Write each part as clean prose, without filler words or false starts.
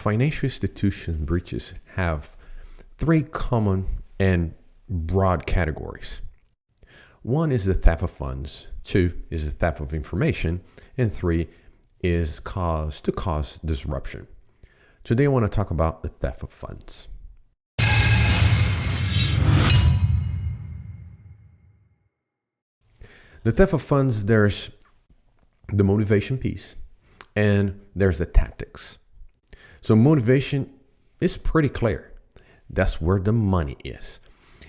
financial institution breaches have three common and broad categories. One is the theft of funds, two is the theft of information, and three is cause disruption. Today I want to talk about the theft of funds. The theft of funds, there's the motivation piece and there's the tactics. So motivation is pretty clear. That's where the money is.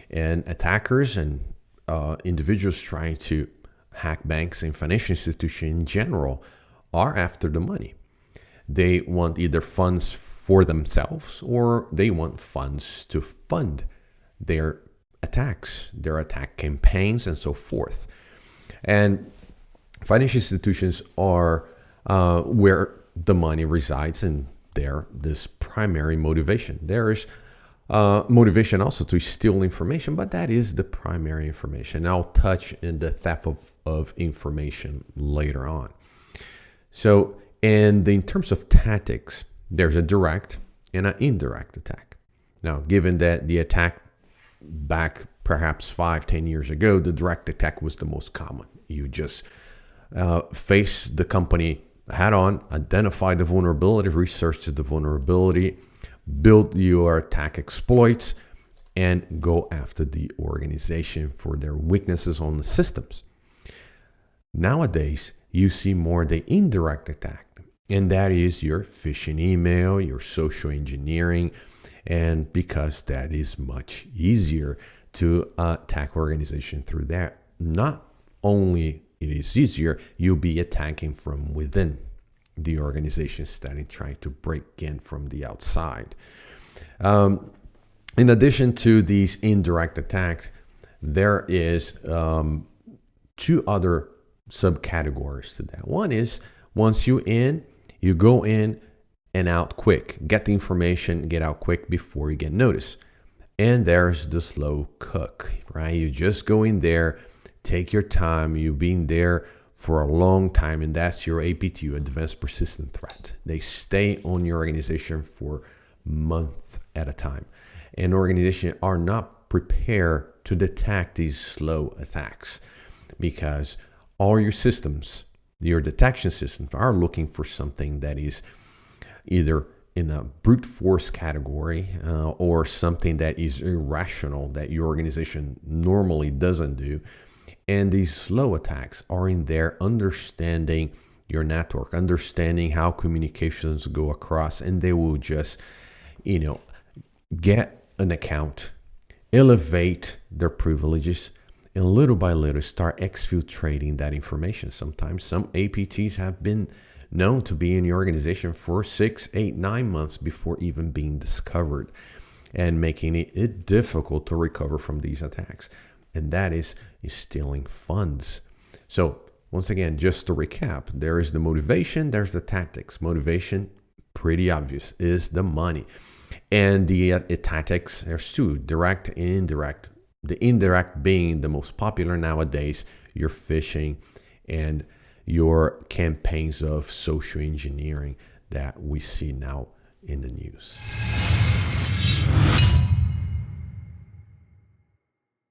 And attackers and individuals trying to hack banks and financial institutions in general are after the money. They want either funds for themselves or they want funds to fund their attacks, their attack campaigns, and so forth. And financial institutions are where the money resides, and they're this primary motivation. There is motivation also to steal information, but that is the primary information. I'll touch in the theft of information later on. So, and in terms of tactics, there's a direct and an indirect attack. Now, given that the attack back perhaps 5-10 years ago, the direct attack was the most common. You just face the company head on, identify the vulnerability, research the vulnerability, build your attack exploits, and go after the organization for their weaknesses on the systems. Nowadays, you see more the indirect attack, and that is your phishing email, your social engineering, and because that is much easier to attack organization through that. Not only it is easier, you'll be attacking from within the organization instead of trying to break in from the outside. In addition to these indirect attacks, there is two other subcategories to that. One is once you go in and out quick. Get the information, get out quick before you get noticed. And there's the slow cook, right? You just go in there, take your time. You've been there for a long time, and that's your APT, Advanced Persistent Threat. They stay on your organization for months at a time. And organizations are not prepared to detect these slow attacks because all your systems, your detection systems, are looking for something that is either in a brute force category or something that is irrational that your organization normally doesn't do. And these slow attacks are in there understanding your network, understanding how communications go across, and they will just, get an account, elevate their privileges, and little by little start exfiltrating that information. Sometimes some APTs have been known to be in your organization for 6, 8, 9 months before even being discovered, and making it difficult to recover from these attacks. And that is stealing funds. So once again, just to recap, there is the motivation, there's the tactics. Motivation, pretty obvious, is the money. And the tactics, there's two, direct and indirect. The indirect being the most popular nowadays, your phishing and your campaigns of social engineering that we see now in the news.